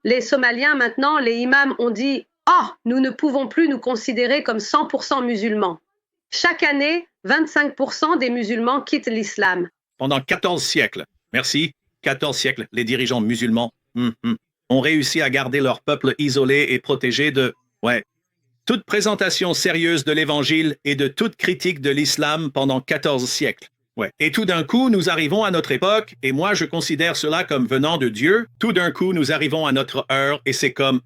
Les Somaliens, maintenant, les imams ont dit « Ah, nous ne pouvons plus nous considérer comme 100% musulmans ». Chaque année, 25% des musulmans quittent l'islam. Pendant 14 siècles, merci, 14 siècles, les dirigeants musulmans ont réussi à garder leur peuple isolé et protégé de, toute présentation sérieuse de l'évangile et de toute critique de l'islam pendant 14 siècles. Et tout d'un coup, nous arrivons à notre époque, et moi je considère cela comme venant de Dieu. Tout d'un coup, nous arrivons à notre heure, et c'est comme,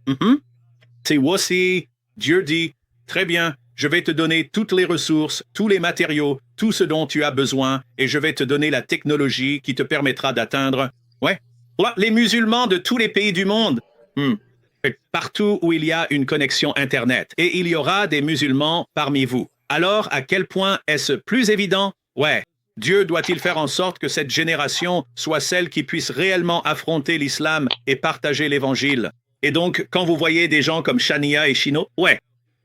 c'est voici, Dieu dit, très bien, je vais te donner toutes les ressources, tous les matériaux, tout ce dont tu as besoin, et je vais te donner la technologie qui te permettra d'atteindre, les musulmans de tous les pays du monde. Partout où il y a une connexion Internet, et il y aura des musulmans parmi vous. Alors, à quel point est-ce plus évident? Dieu doit-il faire en sorte que cette génération soit celle qui puisse réellement affronter l'islam et partager l'évangile? Et donc, quand vous voyez des gens comme Shania et Shino,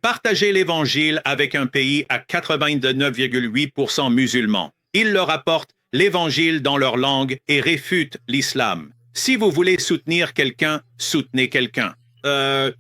partagez l'évangile avec un pays à 99,8% musulmans. Ils leur apportent l'évangile dans leur langue et réfutent l'islam. Si vous voulez soutenir quelqu'un, soutenez quelqu'un.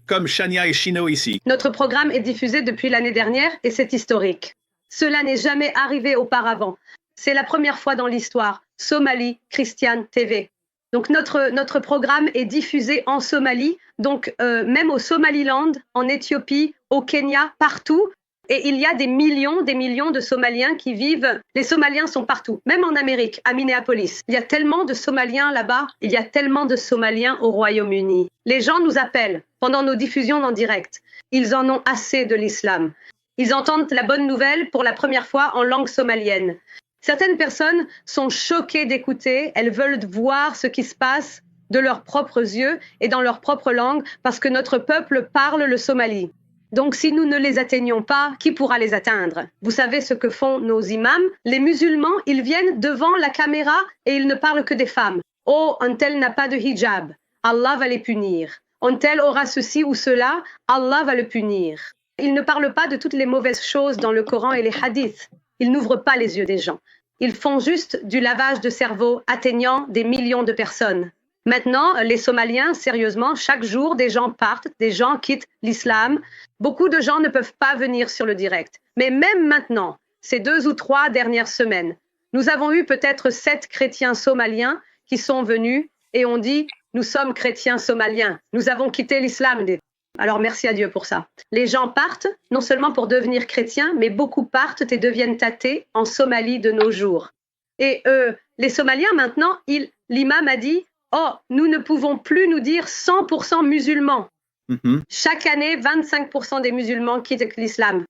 Comme Shania et Shino ici. Notre programme est diffusé depuis l'année dernière et c'est historique. Cela n'est jamais arrivé auparavant. C'est la première fois dans l'histoire. Somalie Christian TV. Donc notre programme est diffusé en Somalie, donc même au Somaliland, en Éthiopie, au Kenya, partout. Et il y a des millions de Somaliens qui vivent. Les Somaliens sont partout, même en Amérique, à Minneapolis. Il y a tellement de Somaliens là-bas, il y a tellement de Somaliens au Royaume-Uni. Les gens nous appellent pendant nos diffusions en direct. Ils en ont assez de l'islam. Ils entendent la bonne nouvelle pour la première fois en langue somalienne. Certaines personnes sont choquées d'écouter, elles veulent voir ce qui se passe de leurs propres yeux et dans leur propre langue parce que notre peuple parle le somali. Donc si nous ne les atteignons pas, qui pourra les atteindre? Vous savez ce que font nos imams? Les musulmans, ils viennent devant la caméra et ils ne parlent que des femmes. Oh, un tel n'a pas de hijab, Allah va les punir. Un tel aura ceci ou cela, Allah va le punir. Ils ne parlent pas de toutes les mauvaises choses dans le Coran et les hadiths. Ils n'ouvrent pas les yeux des gens. Ils font juste du lavage de cerveau atteignant des millions de personnes. Maintenant, les Somaliens, sérieusement, chaque jour, des gens partent, des gens quittent l'islam. Beaucoup de gens ne peuvent pas venir sur le direct. Mais même maintenant, ces 2 ou 3 dernières semaines, nous avons eu peut-être 7 chrétiens somaliens qui sont venus et ont dit « Nous sommes chrétiens somaliens, nous avons quitté l'islam ». Alors merci à Dieu pour ça. Les gens partent, non seulement pour devenir chrétiens, mais beaucoup partent et deviennent athées en Somalie de nos jours. Et les Somaliens, maintenant, l'imam a dit « Oh, nous ne pouvons plus nous dire 100% musulmans ». Chaque année, 25% des musulmans quittent l'islam.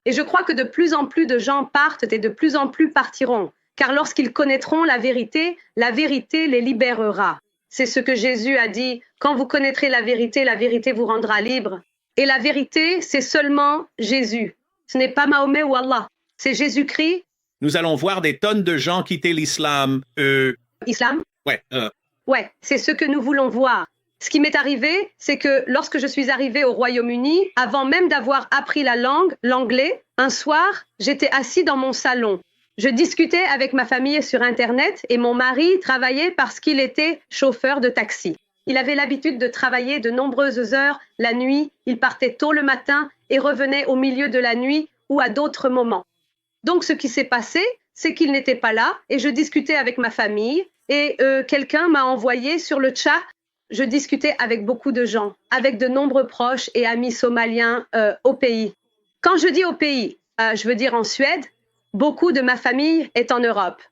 Et je crois que de plus en plus de gens partent et de plus en plus partiront. Car lorsqu'ils connaîtront la vérité les libérera. C'est ce que Jésus a dit, quand vous connaîtrez la vérité vous rendra libre. Et la vérité, c'est seulement Jésus. Ce n'est pas Mahomet ou Allah, c'est Jésus-Christ. Nous allons voir des tonnes de gens quitter l'islam. Islam? Ouais, c'est ce que nous voulons voir. Ce qui m'est arrivé, c'est que lorsque je suis arrivée au Royaume-Uni, avant même d'avoir appris la langue, l'anglais, un soir, j'étais assis dans mon salon. Je discutais avec ma famille sur Internet et mon mari travaillait parce qu'il était chauffeur de taxi. Il avait l'habitude de travailler de nombreuses heures la nuit. Il partait tôt le matin et revenait au milieu de la nuit ou à d'autres moments. Donc ce qui s'est passé, c'est qu'il n'était pas là et je discutais avec ma famille et quelqu'un m'a envoyé sur le chat. Je discutais avec beaucoup de gens, avec de nombreux proches et amis somaliens au pays. Quand je dis au pays, je veux dire en Suède. Beaucoup de ma famille est en Europe.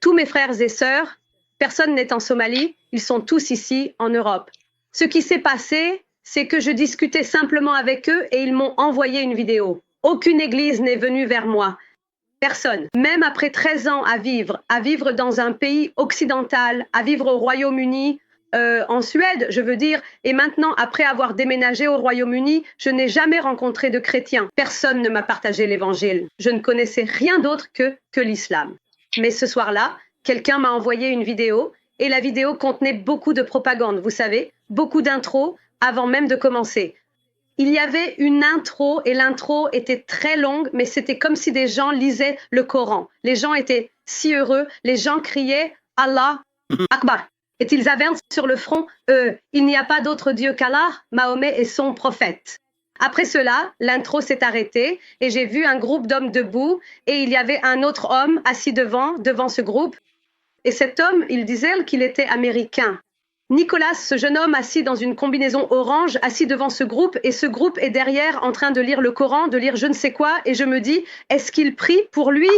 Tous mes frères et sœurs, personne n'est en Somalie, ils sont tous ici en Europe. Ce qui s'est passé, c'est que je discutais simplement avec eux et ils m'ont envoyé une vidéo. Aucune église n'est venue vers moi. Personne. Même après 13 ans à vivre dans un pays occidental, à vivre au Royaume-Uni, en Suède, je veux dire, et maintenant, après avoir déménagé au Royaume-Uni, je n'ai jamais rencontré de chrétiens. Personne ne m'a partagé l'évangile. Je ne connaissais rien d'autre que l'islam. Mais ce soir-là, quelqu'un m'a envoyé une vidéo, et la vidéo contenait beaucoup de propagande, vous savez, beaucoup d'intros avant même de commencer. Il y avait une intro, et l'intro était très longue, mais c'était comme si des gens lisaient le Coran. Les gens étaient si heureux, les gens criaient « Allah Akbar ». Et ils avaient sur le front, il n'y a pas d'autre Dieu qu'Allah, Mahomet est son prophète. Après cela, l'intro s'est arrêtée et j'ai vu un groupe d'hommes debout et il y avait un autre homme assis devant ce groupe. Et cet homme, il disait qu'il était américain. Nicolas, ce jeune homme assis dans une combinaison orange, assis devant ce groupe, et ce groupe est derrière en train de lire le Coran, de lire je ne sais quoi, et je me dis, est-ce qu'il prie pour lui?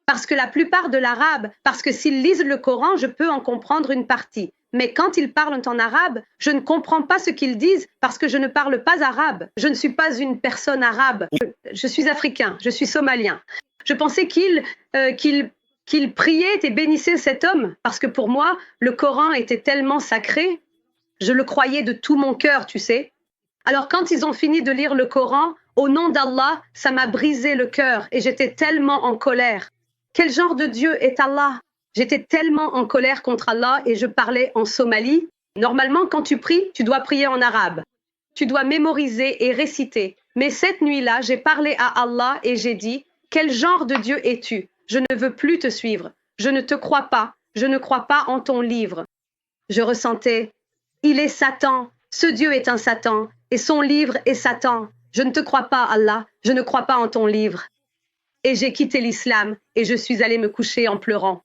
Parce que la plupart de l'arabe, parce que s'ils lisent le Coran, je peux en comprendre une partie. Mais quand ils parlent en arabe, je ne comprends pas ce qu'ils disent parce que je ne parle pas arabe. Je ne suis pas une personne arabe. Je suis africain, je suis somalien. Je pensais qu'il priait et bénissait cet homme parce que pour moi, le Coran était tellement sacré. Je le croyais de tout mon cœur, tu sais. Alors quand ils ont fini de lire le Coran, au nom d'Allah, ça m'a brisé le cœur et j'étais tellement en colère. Quel genre de Dieu est Allah? J'étais tellement en colère contre Allah et je parlais en somalie. Normalement, quand tu pries, tu dois prier en arabe. Tu dois mémoriser et réciter. Mais cette nuit-là, j'ai parlé à Allah et j'ai dit, quel genre de Dieu es-tu? Je ne veux plus te suivre. Je ne te crois pas. Je ne crois pas en ton livre. Je ressentais, il est Satan. Ce Dieu est un Satan et son livre est Satan. Je ne te crois pas, Allah. Je ne crois pas en ton livre. Et j'ai quitté l'islam et je suis allée me coucher en pleurant.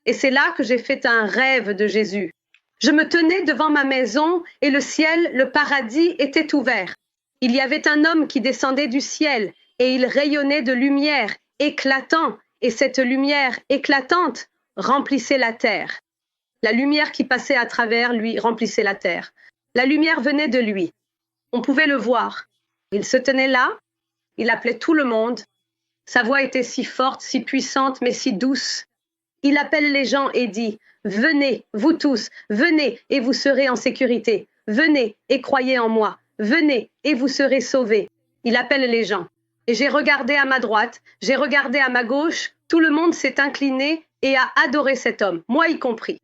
Et c'est là que j'ai fait un rêve de Jésus. Je me tenais devant ma maison et le ciel, le paradis était ouvert. Il y avait un homme qui descendait du ciel et il rayonnait de lumière éclatant et cette lumière éclatante remplissait la terre. La lumière qui passait à travers lui remplissait la terre. La lumière venait de lui. On pouvait le voir. Il se tenait là, il appelait tout le monde. Sa voix était si forte, si puissante, mais si douce. Il appelle les gens et dit, venez, vous tous, venez et vous serez en sécurité. Venez et croyez en moi. Venez et vous serez sauvés. Il appelle les gens. Et j'ai regardé à ma droite, j'ai regardé à ma gauche, tout le monde s'est incliné et a adoré cet homme, moi y compris.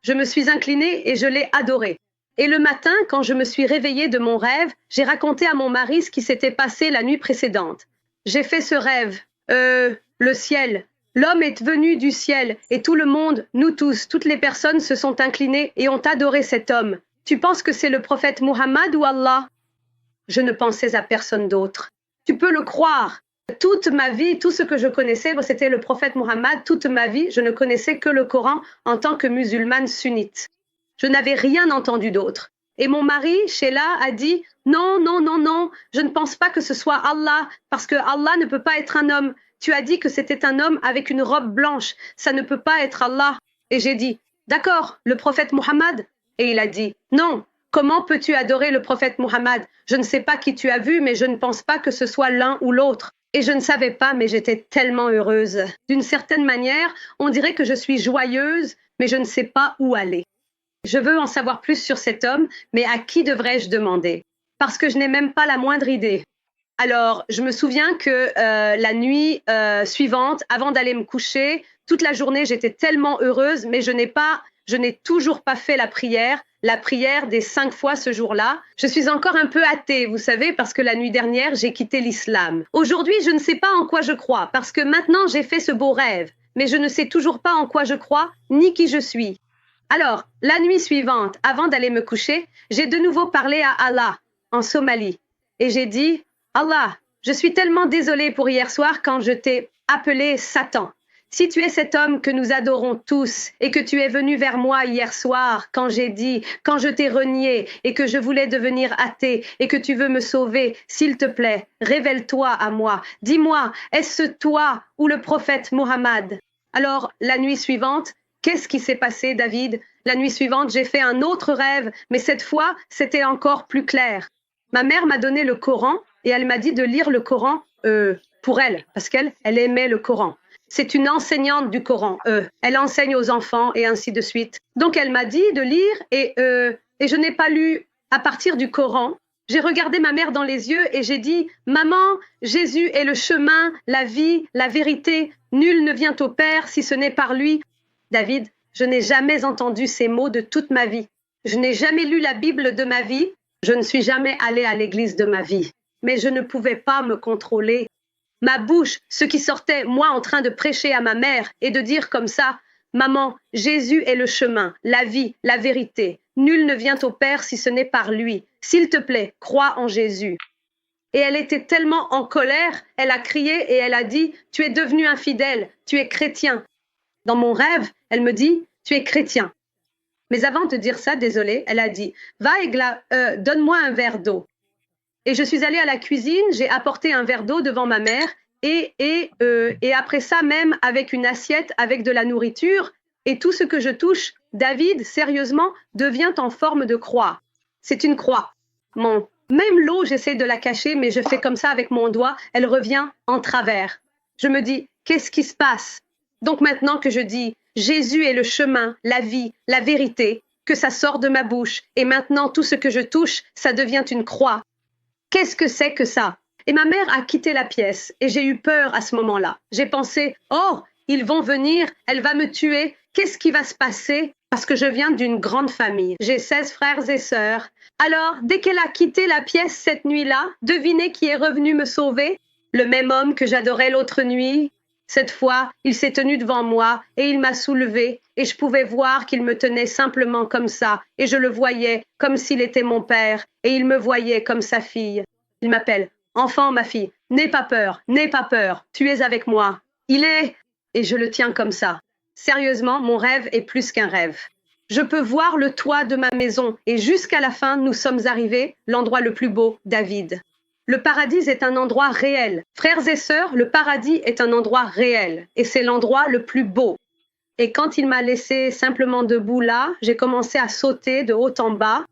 Je me suis inclinée et je l'ai adoré. Et le matin, quand je me suis réveillée de mon rêve, j'ai raconté à mon mari ce qui s'était passé la nuit précédente. J'ai fait ce rêve. Le ciel. L'homme est venu du ciel et tout le monde, nous tous, toutes les personnes se sont inclinées et ont adoré cet homme. Tu penses que c'est le prophète Muhammad ou Allah? Je ne pensais à personne d'autre. Tu peux le croire. Toute ma vie, tout ce que je connaissais, c'était le prophète Muhammad. Toute ma vie, je ne connaissais que le Coran en tant que musulmane sunnite. Je n'avais rien entendu d'autre. Et mon mari, Sheila, a dit « Non, non, non, non, je ne pense pas que ce soit Allah, parce que Allah ne peut pas être un homme. Tu as dit que c'était un homme avec une robe blanche. Ça ne peut pas être Allah. » Et j'ai dit « D'accord, le prophète Muhammad ?» Et il a dit « Non, comment peux-tu adorer le prophète Muhammad? Je ne sais pas qui tu as vu, mais je ne pense pas que ce soit l'un ou l'autre. » Et je ne savais pas, mais j'étais tellement heureuse. D'une certaine manière, on dirait que je suis joyeuse, mais je ne sais pas où aller. Je veux en savoir plus sur cet homme, mais à qui devrais-je demander? Parce que je n'ai même pas la moindre idée. Alors, je me souviens que la nuit suivante, avant d'aller me coucher, toute la journée, j'étais tellement heureuse, mais je n'ai toujours pas fait la prière des 5 fois ce jour-là. Je suis encore un peu athée, vous savez, parce que la nuit dernière, j'ai quitté l'islam. Aujourd'hui, je ne sais pas en quoi je crois, parce que maintenant, j'ai fait ce beau rêve, mais je ne sais toujours pas en quoi je crois, ni qui je suis. Alors, la nuit suivante, avant d'aller me coucher, j'ai de nouveau parlé à Allah, en Somalie, et j'ai dit « Allah, je suis tellement désolée pour hier soir quand je t'ai appelé Satan. Si tu es cet homme que nous adorons tous et que tu es venu vers moi hier soir quand je t'ai renié et que je voulais devenir athée et que tu veux me sauver, s'il te plaît, révèle-toi à moi. Dis-moi, est-ce toi ou le prophète Muhammad ?» Alors, la nuit suivante, qu'est-ce qui s'est passé, David? La nuit suivante, j'ai fait un autre rêve, mais cette fois, c'était encore plus clair. Ma mère m'a donné le Coran et elle m'a dit de lire le Coran pour elle, parce qu'elle aimait le Coran. C'est une enseignante du Coran. Elle enseigne aux enfants et ainsi de suite. Donc, elle m'a dit de lire et je n'ai pas lu à partir du Coran. J'ai regardé ma mère dans les yeux et j'ai dit « Maman, Jésus est le chemin, la vie, la vérité. Nul ne vient au Père si ce n'est par lui. » David, je n'ai jamais entendu ces mots de toute ma vie. Je n'ai jamais lu la Bible de ma vie. Je ne suis jamais allée à l'église de ma vie. Mais je ne pouvais pas me contrôler. Ma bouche, ce qui sortait, moi en train de prêcher à ma mère et de dire comme ça, Maman, Jésus est le chemin, la vie, la vérité. Nul ne vient au Père si ce n'est par lui. S'il te plaît, crois en Jésus. Et elle était tellement en colère, elle a crié et elle a dit, tu es devenu infidèle, tu es chrétien. Dans mon rêve, elle me dit, tu es chrétien. Mais avant de dire ça, désolée, elle a dit, va Egla, donne-moi un verre d'eau. Et je suis allée à la cuisine, j'ai apporté un verre d'eau devant ma mère et après ça, même avec une assiette, avec de la nourriture, et tout ce que je touche, David, sérieusement, devient en forme de croix. C'est une croix. Même l'eau, j'essaie de la cacher, mais je fais comme ça avec mon doigt, elle revient en travers. Je me dis, qu'est-ce qui se passe? Donc maintenant que je dis, Jésus est le chemin, la vie, la vérité, que ça sort de ma bouche, et maintenant tout ce que je touche, ça devient une croix. Qu'est-ce que c'est que ça? Et ma mère a quitté la pièce, et j'ai eu peur à ce moment-là. J'ai pensé, oh, ils vont venir, elle va me tuer, qu'est-ce qui va se passer? Parce que je viens d'une grande famille. J'ai 16 frères et sœurs. Alors, dès qu'elle a quitté la pièce cette nuit-là, devinez qui est revenu me sauver? Le même homme que j'adorais l'autre nuit. Cette fois, il s'est tenu devant moi et il m'a soulevé et je pouvais voir qu'il me tenait simplement comme ça et je le voyais comme s'il était mon père et il me voyait comme sa fille. Il m'appelle « Enfant, ma fille, n'aie pas peur, tu es avec moi. Il est… » Et je le tiens comme ça. Sérieusement, mon rêve est plus qu'un rêve. Je peux voir le toit de ma maison et jusqu'à la fin, nous sommes arrivés, l'endroit le plus beau, David. Le paradis est un endroit réel. Frères et sœurs, le paradis est un endroit réel et c'est l'endroit le plus beau. Et quand il m'a laissé simplement debout là, j'ai commencé à sauter de haut en bas.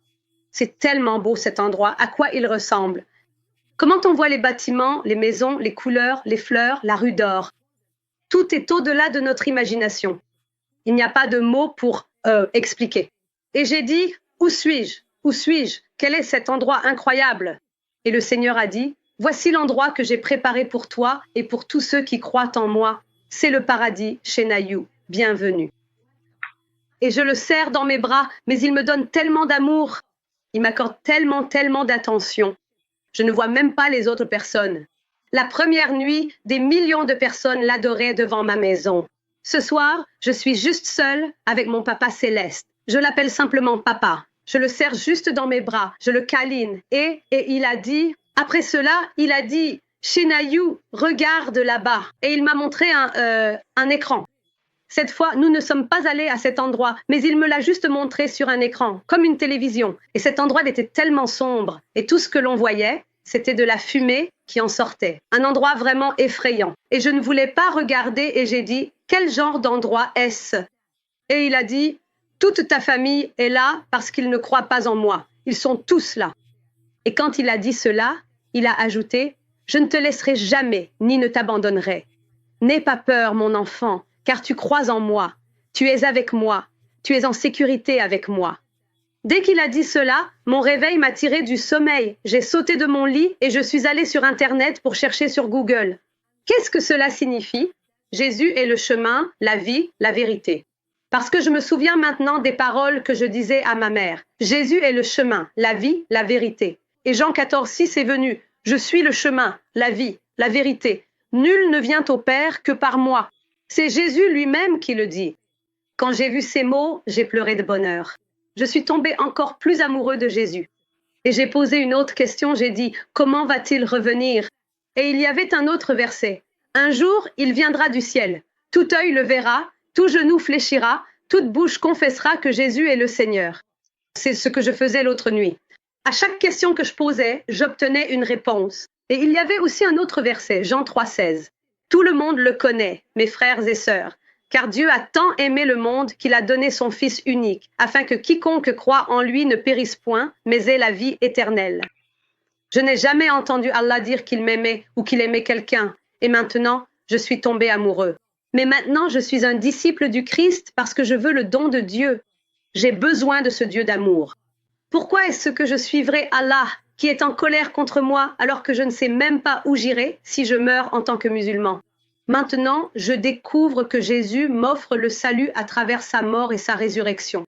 C'est tellement beau cet endroit, à quoi il ressemble. Comment on voit les bâtiments, les maisons, les couleurs, les fleurs, la rue d'or. Tout est au-delà de notre imagination. Il n'y a pas de mots pour expliquer. Et j'ai dit, où suis-je? Où suis-je? Quel est cet endroit incroyable? Et le Seigneur a dit, voici l'endroit que j'ai préparé pour toi et pour tous ceux qui croient en moi. C'est le paradis chez Nayou. Bienvenue. Et je le serre dans mes bras, mais il me donne tellement d'amour. Il m'accorde tellement d'attention. Je ne vois même pas les autres personnes. La première nuit, des millions de personnes l'adoraient devant ma maison. Ce soir, je suis juste seule avec mon papa céleste. Je l'appelle simplement papa. Je le serre juste dans mes bras, je le câline. Et il a dit, après cela, il a dit, Shinayu, regarde là-bas. Et il m'a montré un écran. Cette fois, nous ne sommes pas allés à cet endroit, mais il me l'a juste montré sur un écran, comme une télévision. Et cet endroit il était tellement sombre. Et tout ce que l'on voyait, c'était de la fumée qui en sortait. Un endroit vraiment effrayant. Et je ne voulais pas regarder et j'ai dit, quel genre d'endroit est-ce? Et il a dit, toute ta famille est là parce qu'ils ne croient pas en moi. Ils sont tous là. Et quand il a dit cela, il a ajouté, je ne te laisserai jamais ni ne t'abandonnerai. N'aie pas peur, mon enfant, car tu crois en moi. Tu es avec moi. Tu es en sécurité avec moi. Dès qu'il a dit cela, mon réveil m'a tiré du sommeil. J'ai sauté de mon lit et je suis allée sur Internet pour chercher sur Google. Qu'est-ce que cela signifie? Jésus est le chemin, la vie, la vérité. Parce que je me souviens maintenant des paroles que je disais à ma mère. Jésus est le chemin, la vie, la vérité. Et Jean 14,6 est venu. Je suis le chemin, la vie, la vérité. Nul ne vient au Père que par moi. C'est Jésus lui-même qui le dit. Quand j'ai vu ces mots, j'ai pleuré de bonheur. Je suis tombée encore plus amoureux de Jésus. Et j'ai posé une autre question, j'ai dit, comment va-t-il revenir? Et il y avait un autre verset. Un jour, il viendra du ciel. Tout œil le verra, tout genou fléchira, toute bouche confessera que Jésus est le Seigneur. C'est ce que je faisais l'autre nuit. À chaque question que je posais, j'obtenais une réponse. Et il y avait aussi un autre verset, Jean 3,16. Tout le monde le connaît, mes frères et sœurs, car Dieu a tant aimé le monde qu'il a donné son Fils unique, afin que quiconque croit en lui ne périsse point, mais ait la vie éternelle. Je n'ai jamais entendu Allah dire qu'il m'aimait ou qu'il aimait quelqu'un, et maintenant, je suis tombé amoureux. Mais maintenant, je suis un disciple du Christ parce que je veux le don de Dieu. J'ai besoin de ce Dieu d'amour. Pourquoi est-ce que je suivrai Allah, qui est en colère contre moi, alors que je ne sais même pas où j'irai si je meurs en tant que musulman? Maintenant, je découvre que Jésus m'offre le salut à travers sa mort et sa résurrection.